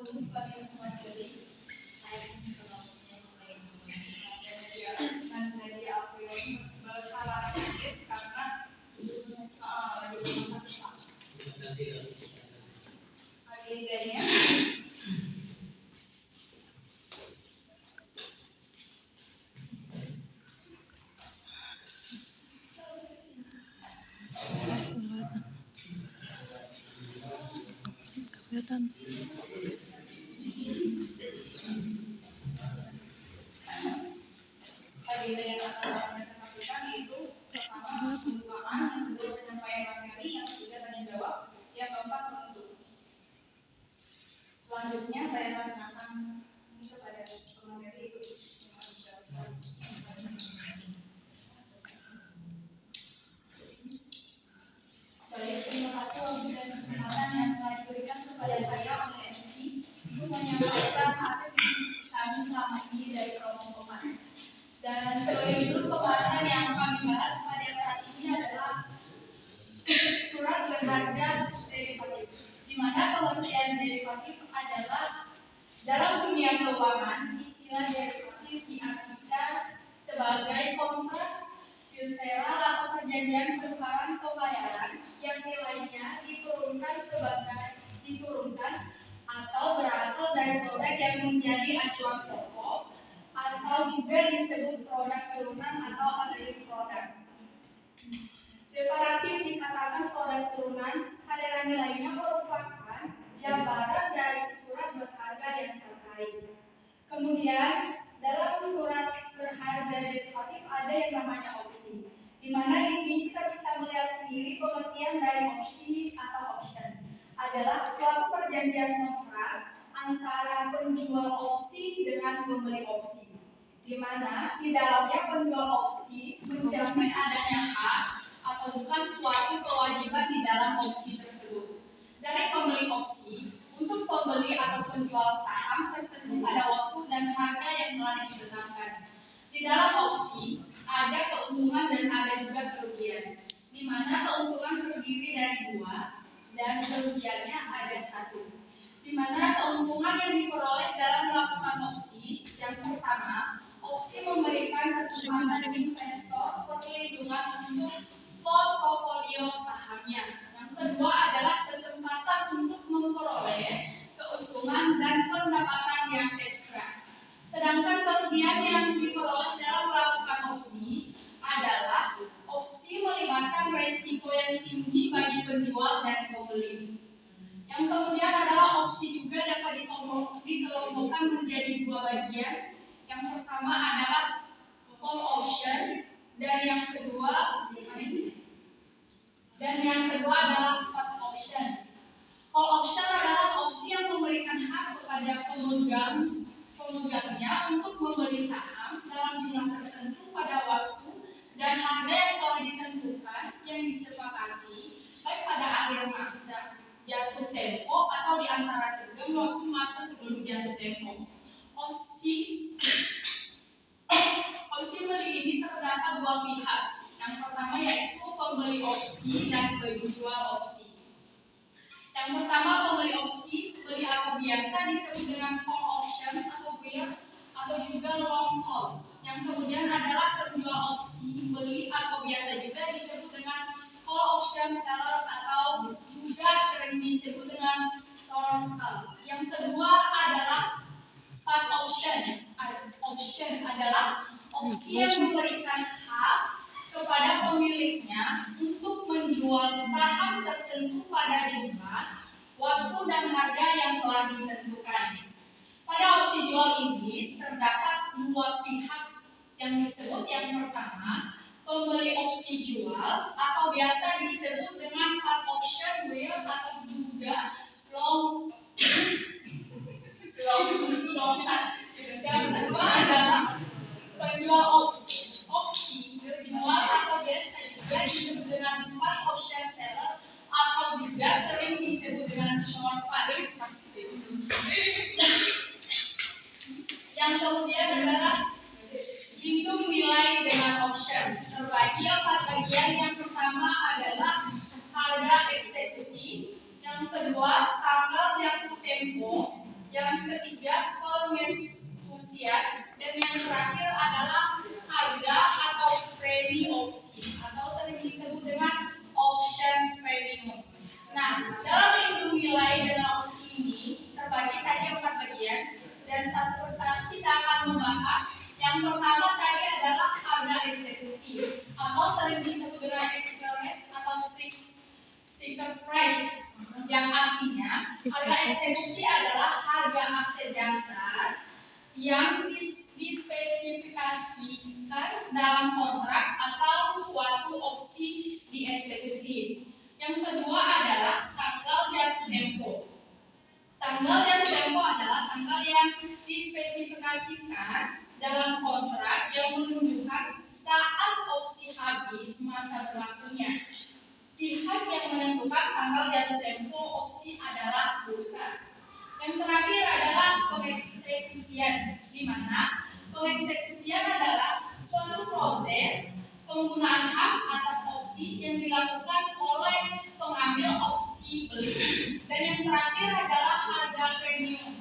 lulus sebagai mewakili dan dari April berhalangan sakit karena lagi agendanya kelihatan. agenda yang akan saya sampaikan yaitu pertama pembukaan, yang kedua penyampaian materi, yang ketiga tanya jawab, yang keempat penutup. Selanjutnya saya persilakan kepada pemateri itu. Baik, terima kasih waktu dan kesempatan yang telah diberikan kepada saya oleh MC untuk menyampaikan hasil diskusi kami selama ini dari kelompok 4. Dan sebagai berikut pembahasan yang kami bahas pada saat ini adalah surat berharga derivatif, di mana pengertian derivatif adalah dalam dunia keuangan istilah derivatif diartikan sebagai kontrak bilateral atau perjanjian penukaran pembayaran yang nilainya diturunkan atau berasal dari produk yang menjadi acuan pokok atau juga disebut produk turunan atau underlying produk. Derivatif dikatakan produk turunan karena nilainya merupakan jabaran dari surat berharga yang terkait. Kemudian dalam surat berharga derivatif ada yang namanya opsi, di mana di sini kita bisa melihat sendiri pengertian dari opsi atau option adalah suatu perjanjian kontrak antara penjual opsi dengan pembeli opsi, di mana di dalamnya penjual opsi menjamin adanya hak atau bukan suatu kewajiban di dalam opsi tersebut dari pembeli opsi untuk pembeli atau penjual saham tertentu pada waktu dan harga yang telah ditetapkan. Di dalam opsi ada keuntungan dan ada juga kerugian, di mana keuntungan terdiri dari 2 dan kerugiannya ada 1. Di mana keuntungan yang diperoleh dalam melakukan opsi, yang pertama, opsi memberikan kesempatan investor perlindungan untuk portofolio sahamnya. Yang kedua adalah kesempatan untuk memperoleh keuntungan dan pendapatan yang ekstra. Sedangkan kerugian yang diperoleh dalam melakukan opsi adalah opsi melibatkan resiko yang tinggi bagi penjual dan pembeli. Yang kemudian adalah opsi juga dapat dikelompokkan menjadi 2 bagian. Yang pertama adalah call option dan yang kedua adalah put option. Call option adalah opsi yang memberikan hak kepada pemegangnya untuk membeli saham dalam jumlah tertentu pada waktu dan harga yang telah ditentukan yang disepakati baik pada akhir masa jatuh tempo atau di antara tenggang waktu masa sebelum jatuh tempo. Opsi beli ini terdapat 2 pihak. Yang pertama yaitu pembeli opsi dan penjual opsi. Yang pertama pembeli opsi, beli atau biasa disebut dengan call option atau buyer atau juga long call. Yang kemudian adalah penjual opsi, beli atau biasa juga disebut dengan call option seller atau juga sering disebut dengan short call. Yang kedua adalah put option. Option adalah opsi yang memberikan hak kepada pemiliknya untuk menjual saham tertentu pada jumlah, waktu dan harga yang telah ditentukan. Pada opsi jual ini terdapat 2 pihak yang disebut. Yang pertama, pembeli opsi jual atau biasa disebut dengan put option buyer atau juga long. Yang kedua adalah penjual opsi jual atau biasa juga disebut dengan put option seller atau juga sering disebut dengan short put. Yang kemudian adalah hitung nilai dengan option. Terbagi 4 bagian. Yang pertama adalah harga eksekusi, yang kedua tanggal jatuh tempo, yang ketiga pengeksekusian, dan yang terakhir adalah harga atau premi opsi atau sering disebut dengan option premium. Nah, dalam lindung nilai dana opsi ini terbagi tadi 4 bagian, dan satu persatu kita akan membahas. Yang pertama tadi adalah harga eksekusi atau sering disebut dengan exchange atau sticker price, yang artinya harga eksekusi adalah harga aset dasar yang dispesifikasikan dalam kontrak atau suatu opsi dieksekusi. Yang kedua adalah tanggal jatuh tempo. Tanggal jatuh tempo adalah tanggal yang dispesifikasikan dalam kontrak yang menunjukkan saat opsi habis masa berlakunya. Pihak yang menentukan tanggal jatuh tempo opsi adalah perusahaan. Yang terakhir adalah pengeksekusian, di mana pengeksekusian adalah suatu proses penggunaan hak atas opsi yang dilakukan oleh pengambil opsi beli. Dan yang terakhir adalah harga premium,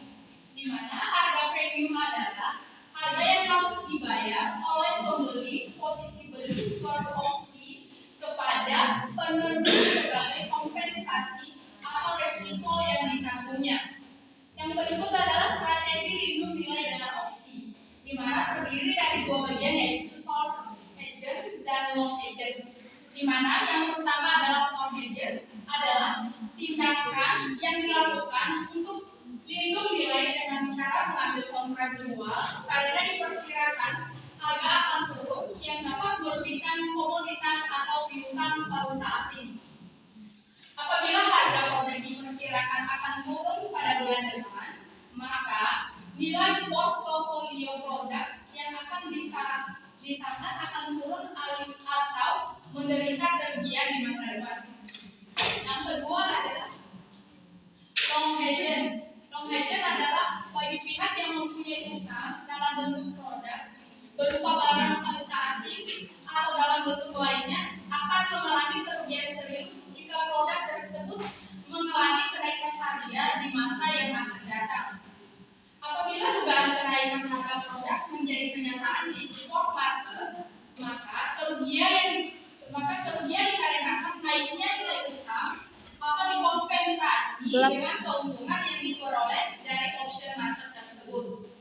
di mana harga premium adalah harga yang harus dibayar oleh pembeli posisi beli suatu opsi kepada penerbit sebagai kompensasi atau resiko yang ditanggungnya. Yang berikut adalah strategi lindung nilai dana opsi, di mana terdiri dari 2 bagian, yaitu short agent dan long agent. Di mana yang pertama adalah short agent adalah tindakan yang dilakukan untuk lindung nilai dengan cara mengambil kontrak jual karena diperkirakan harga akan turun yang dapat merugikan komoditas atau piutang valuta asing. Apabila harga kontrak diperkirakan akan turun pada bulan depan, maka nilai portofolio produk yang akan ditangan akan turun atau menderita kerugian di masa depan. Yang kedua adalah long agent. Long agent adalah bagi pihak yang mempunyai utang dalam bentuk produk berupa barang valuta asing atau dalam bentuk lainnya akan mengalami kerugian serius jika produk tersebut mengalami kenaikan harga di masa yang akan datang. Apabila dugaan kenaikan harga produk menjadi kenyataan di spot market, maka kerugian dikarenakan naiknya nilai utang akan dikompensasi dengan keuntungan yang diperoleh dari option market tersebut.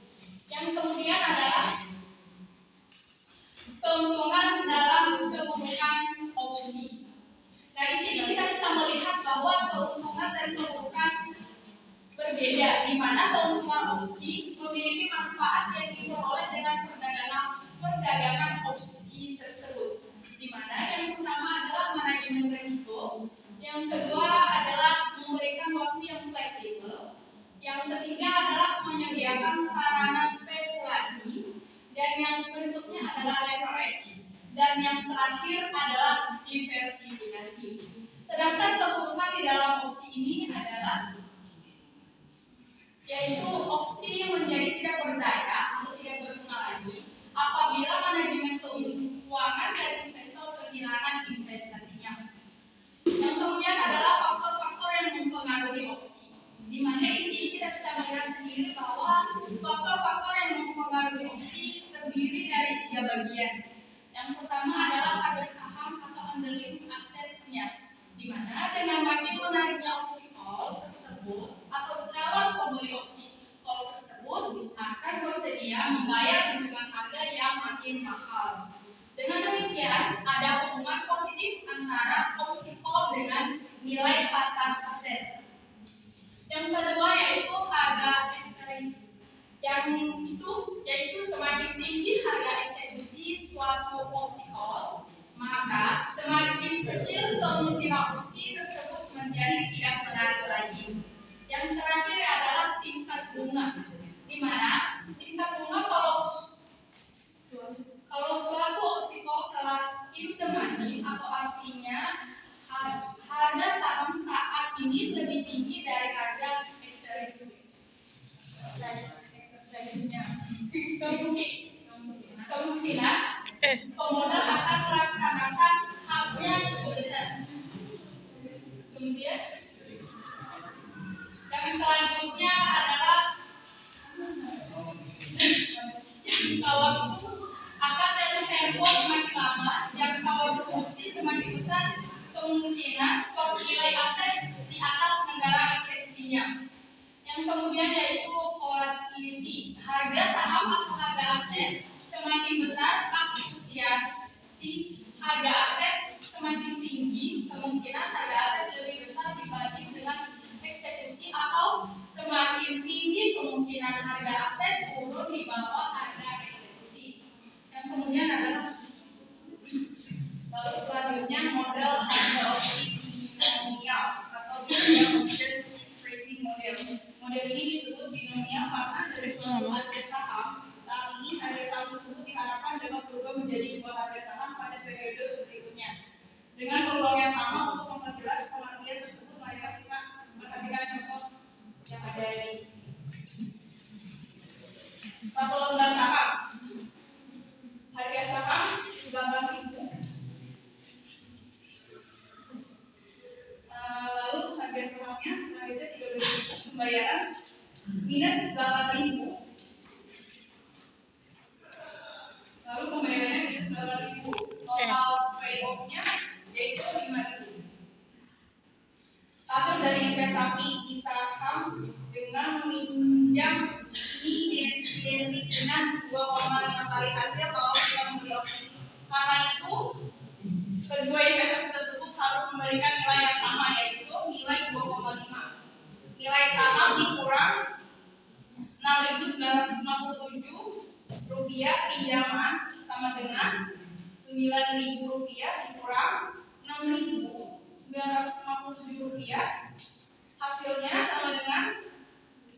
Yang kemudian adalah keuntungan dalam keburukan opsi. Nah, di sini kita bisa melihat bahwa keuntungan dan keburukan berbeda, di mana keuntungan opsi memiliki manfaat yang diperoleh dengan perdagangan opsi tersebut. Di mana yang pertama adalah manajemen risiko, yang kedua adalah memberikan waktu yang fleksibel, yang ketiga adalah menyediakan sarana spekulasi, dan yang berikutnya adalah leverage, dan yang terakhir adalah diversifikasi. Sedangkan keburukan di dalam opsi ini adalah yaitu opsi menjadi tidak berdaya atau tidak berguna lagi apabila manajemen keuangan dan investor kehilangan investasinya. Yang kemudian adalah faktor-faktor yang mempengaruhi opsi, di mana di sini kita bisa melihat sendiri bahwa faktor-faktor yang mempengaruhi opsi terdiri dari 3 bagian. Yang pertama adalah harga saham atau underlying asetnya, di mana dengan makin menariknya opsi call tersebut atau calon pembeli opsi call tersebut akan bersedia membayar dengan harga yang makin mahal. Dengan demikian, ada hubungan positif antara opsi call dengan nilai pasar aset. Yang kedua yaitu harga eksekusi, yang itu yaitu semakin tinggi harga eksekusi suatu opsi call, maka semakin kecil kemungkinan opsi tersebut menjadi tidak menarik lagi. Yang terakhir adalah tingkat bunga, di mana tingkat bunga kalau suatu opsi call telah in the money atau artinya harga saham saat ini lebih tinggi dari harga eksekusi. Kemungkinan pemodal akan melaksanakan haknya cukup besar. Kemudian yang selanjutnya adalah waktu akan dari tempo semakin lama, jangka waktu produksi semakin besar, kemungkinan suatu nilai aset di atas negara eksekusinya. Yang kemudian yaitu volatility. Harga saham atau harga aset semakin besar, fluktuasi harga aset semakin tinggi, kemungkinan harga aset lebih besar dibanding dengan eksekusi, atau semakin tinggi kemungkinan harga aset turun di bawah harga eksekusi. Yang kemudian adalah lalu selanjutnya model harga opsi binomial atau binomial option pricing model. Model ini disebut binomial karena dari suatu harga saham saat ini harga saham tersebut diharapkan dapat berubah menjadi dua harga saham pada periode berikutnya. Dengan peluang yang sama, untuk memperjelas pengertian tersebut, mari kita perhatikan contoh yang ada di satu lembar saham. Harga saham 8.000. Lalu harga sahamnya selanjutnya 13.000, pembayaran minus 8.000. Lalu pembayarannya minus 8.000. Total payoff-nya yaitu 5.000. Hasil dari investasi di saham dengan meminjam ini identik dengan 2,5 kali hasil kalau kita membeli opsi. Karena itu, kedua investasi tersebut harus memberikan nilai yang sama, yaitu nilai 2,5. Nilai saham dikurang 6.957 rupiah pinjaman sama dengan 9.000 rupiah dikurang 6.957 rupiah, hasilnya sama dengan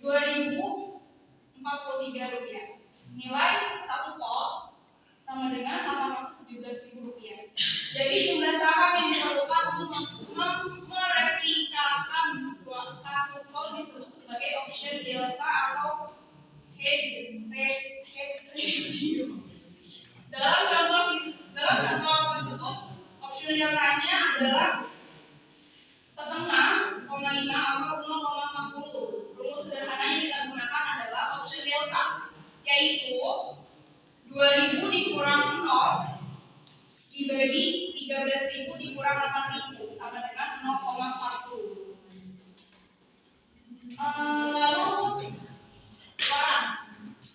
2.043 rupiah. Nilai satu pot sama dengan 817.000 rupiah. Jadi jumlah saham yang diperlukan untuk mereplikakan satu pot disebut sebagai option delta atau hedge ratio. Dalam contoh tersebut, option deltanya adalah setengah, 0,5 atau 0,40. Rumus sederhana yang kita gunakan adalah option delta, yaitu 2.000 dikurang 0 dibagi 13.000 dikurang 8.000 sama dengan 0,40. Lalu warrant.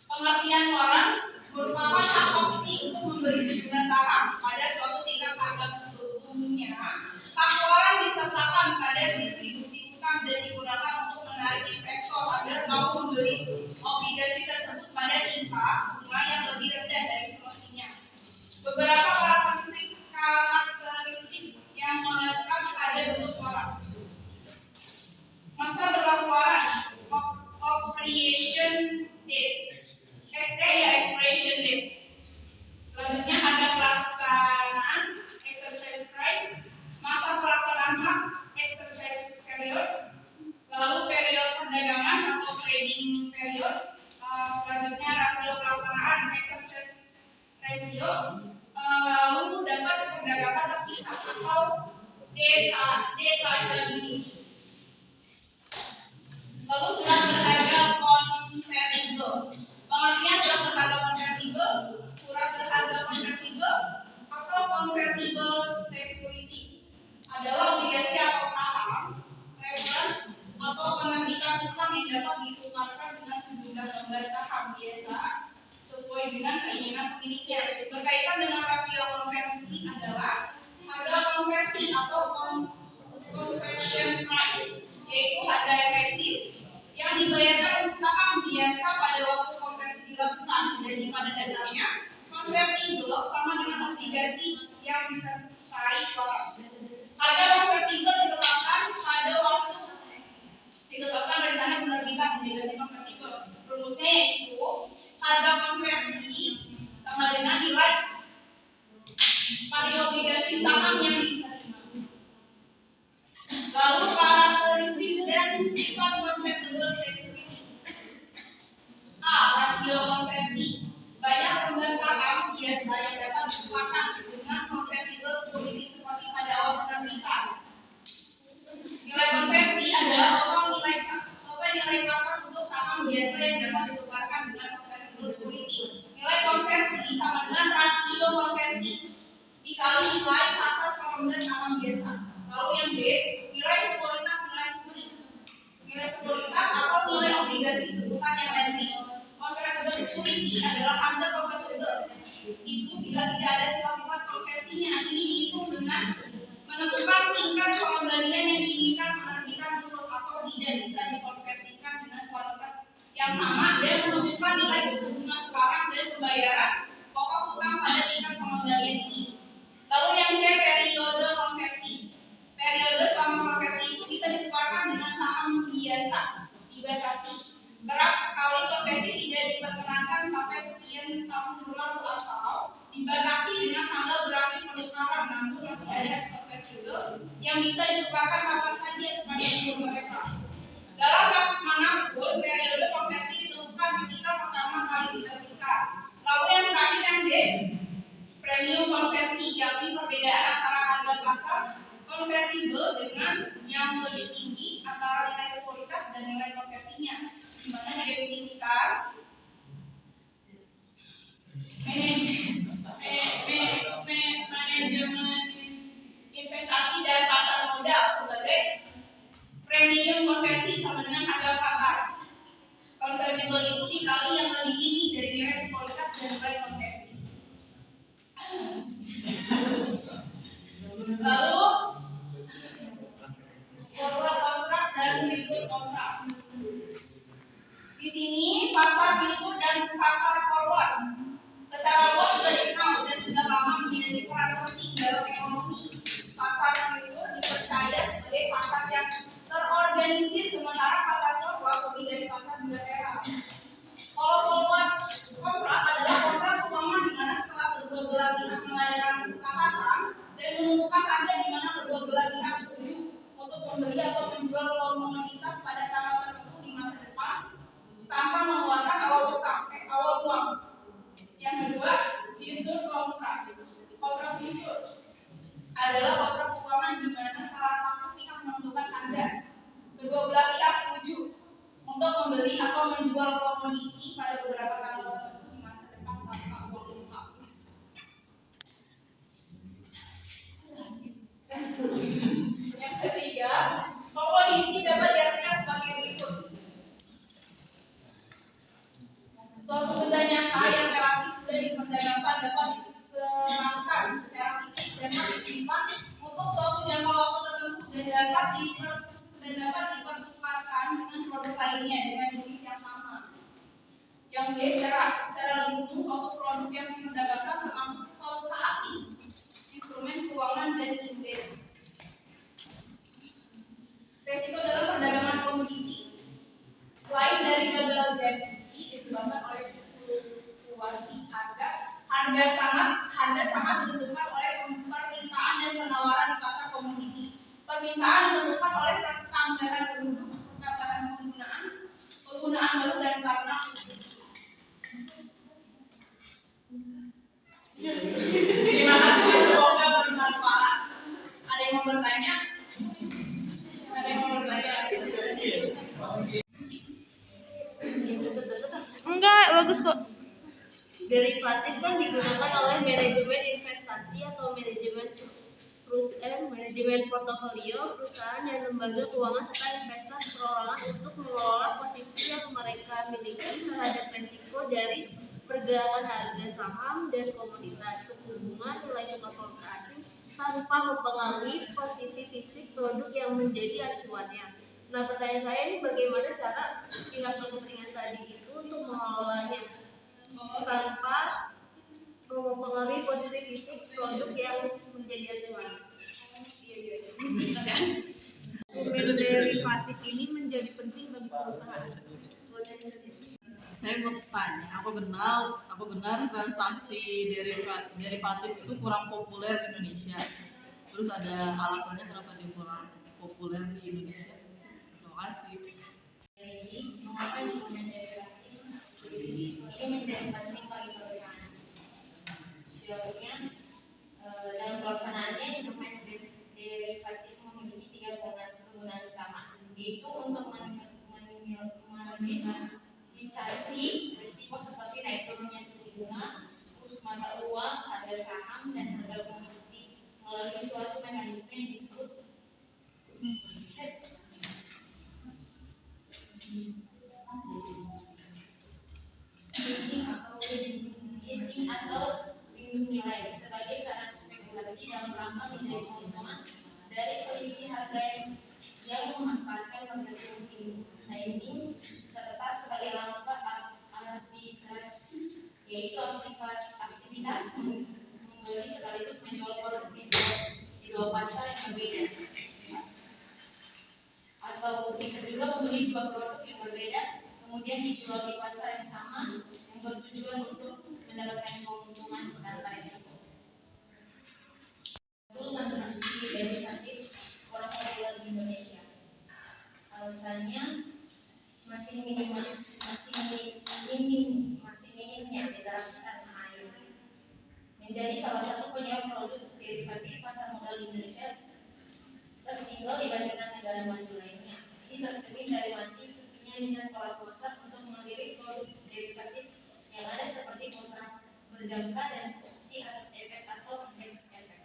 Pengertian warrant merupakan hak opsi untuk membeli sejumlah saham pada suatu tingkat harga khusus. Umumnya, hak warrant disertakan pada distribusi utang dan digunakan untuk menarik investor agar mau membeli obligasi tersebut pada tingkat bunga yang lebih rendah dari semestinya. Beberapa karakteristik yang melekat pada bentuk warrant. Masa berlaku warrant, expiration date. Selanjutnya ada pelaksanaan, exercise price, masa pelaksanaan hak, exercise period, lalu period perdagangan atau trading period, selanjutnya rasio pelaksanaan, exercise ratio, lalu dapat diperdagangkan terpisah atau detachability. Lalu surat berharga convertible. Pengertian surat berharga convertible, surat berharga convertible atau convertible security adalah obligasi atau saham, reference atau penerbitan utang yang dapat ditukarkan dengan sejumlah lembar saham biasa sesuai dengan keinginan pemiliknya. Berkaitan dengan rasio konversi adalah harga konversi atau conversion price, yaitu harga efektif yang dibayarkan untuk saham biasa pada waktu konversi dilakukan. Jadi pada dasarnya convertible sama dengan obligasi yang disertai warrant. Harga convertible ditetapkan pada waktu ditetapkan rencana penerbitan obligasi convertible. Rumusnya yaitu harga konversi sama dengan nilai pada obligasi saham yang diterima. Lalu karakteristik dan sifat convertible security. A. Rasio konversi. Banyak lembar saham biasa yang dapat ditukarkan dengan convertible security seperti pada awal penerbitan. Nilai konversi adalah total nilai pasar untuk saham biasa yang dapat ditukarkan dengan convertible security. Nilai berbasis sebutan yang lazim. Convertible security adalah harga convertible. Itu bila tidak ada sifat-sifat konversinya. Ini dihitung dengan menentukan tingkat pengembalian yang diinginkan menerbitkan usul atau tidak bisa dikonversikan dengan kualitas yang sama dan menentukan nilai suku bunga sekarang dan pembayaran pokok utang pada tingkat pengembalian ini. Lalu yang C, periode konversi. Periode selama konversi itu bisa ditukarkan dengan saham biasa dibatasi. Berapa kali konversi tidak diperkenankan sampai sekian tahun berlalu atau dibatasi dengan tanggal berakhir penukaran, namun masih ada konvertible yang bisa ditukarkan kapan saja sepanjang umur mereka. Dalam kasus manapun, periode konversi ditentukan ketika pertama kali diterbitkan. Lalu yang terakhir yang D, premium konversi, yakni perbedaan antara harga pasar konvertible dengan yang lebih tinggi antara nilai sekuritas dan nilai konversinya, di mana didefinisikan manajemen investasi dan pasar modal sebagai premium konversi sama dengan harga pasar. Convertible itu dikali yang lebih tinggi dari nilai sekuritas dan nilai konversi. Lalu forward kontrak dan future kontrak. Di sini pasar future dan pasar forward secara luas sudah dikenal dan sudah lama menjadi peran penting dalam ekonomi. Pasar future dipercaya sebagai pasar yang terorganisir, sementara pasar forward lebih dari pasar bilateral. Kalau forward kontrak adalah kontrak keuangan di mana setelah kedua belah pihak mengadakan kesepakatan dan menentukan harga di mana kedua belah pihak setuju untuk membeli atau menjual komoditas pada tanggal tertentu di masa depan tanpa mengeluarkan awal uang. Yang kedua, future kontrak. Kontrak future adalah kontrak keuangan di mana salah satu pihak menentukan harga, kedua belah pihak setuju untuk membeli atau menjual komoditi pada beberapa tanggal tertentu di masa depan tanpa uang muka. Yang ketiga, komoditi dapat diartikan sebagai berikut: suatu benda nyata yang relatif sudah diperdagangkan dapat diserahkan secara fisik dan disimpan untuk suatu jangka waktu tertentu dan dapat dipertukarkan dengan produk lainnya dengan jenis yang sama. Yang B, secara lebih umum suatu produk yang diperdagangkan termasuk valuta asing, instrumen keuangan dan indeks. Resiko dalam perdagangan komoditi selain dari gagal janji disebabkan oleh fluktuasi harga sangat ditentukan oleh permintaan dan penawaran di pasar komoditi. Permintaan ditentukan oleh pertambahan penduduk, pertambahan penggunaan baru dan karena terima kasih, semoga bermanfaat. Ada yang mau bertanya? Enggak, bagus kok. Derivatif kan digunakan oleh manajemen investasi atau manajemen portofolio, perusahaan dan lembaga keuangan serta investor perorangan untuk mengelola posisi yang mereka miliki terhadap risiko dari pergerakan harga saham dan komoditas, suku bunga, nilai tukar valuta asing tanpa mempengaruhi posisi fisik produk yang menjadi acuannya. Nah, pertanyaan saya ini bagaimana cara pihak kepentingan tadi itu untuk mengelolanya tanpa mempengaruhi posisi fisik produk yang menjadi acuan. Instrumen derivatif ini menjadi penting bagi perusahaan. Saya mau tanya, apa benar transaksi derivatif itu kurang populer di Indonesia? Terus ada alasannya kenapa dia kurang populer di Indonesia? Terima kasih. Jadi, mengapa instrumen derivatif ini menjadi penting bagi perusahaan? Sejauhnya, dalam pelaksanaannya instrumen derivatif memiliki 3 kegunaan utama, yaitu untuk meminimalisasi risiko seperti naik turunnya suku bunga, kurs mata uang, harga saham, dan harga komoditi melalui suatu mekanisme yang disebut hedge. maka menjadi keuntungan dari selisih harga yang memanfaatkan harga timing serta sebagai langkah arbitrase, yaitu aktivitas membeli sekaligus menjual produk di dua pasar yang berbeda, atau bisa juga membeli dua produk yang berbeda kemudian dijual di pasar yang sama yang bertujuan untuk mendapatkan keuntungan tanpa risiko. Itu transaksi derivatif orang legal di Indonesia. Alasannya masih minimnya literasi tanah air menjadi salah satu penyebab produk derivatif pasar modal di Indonesia tertinggal dibandingkan negara maju lainnya. Ini tercermin dari masih sepinya minat pelaku pasar untuk mengakhiri produk derivatif yang ada seperti kontrak berjangka dan opsi atas efek atau indeks efek.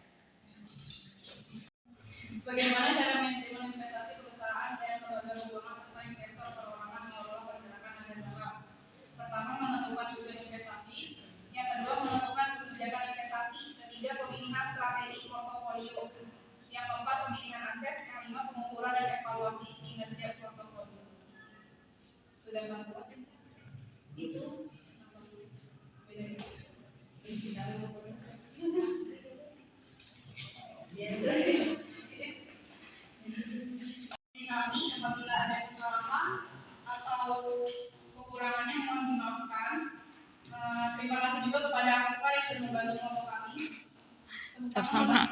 Bagaimana cara manajemen investasi perusahaan dan lembaga keuangan serta investor perorangan mengelola pergerakan harga saham? Pertama, menentukan tujuan investasi. Yang kedua, menentukan kebijakan investasi. Ketiga, pemilihan strategi portofolio. Yang keempat, pemilihan aset. Yang lima, pengukuran dan evaluasi kinerja portofolio. Sudah masuk itu? Kami apabila ada kesalahan atau kekurangannya mohon dimaafkan. Terima kasih juga kepada Aktiva yang sudah membantu kelompok kami. Sama-sama.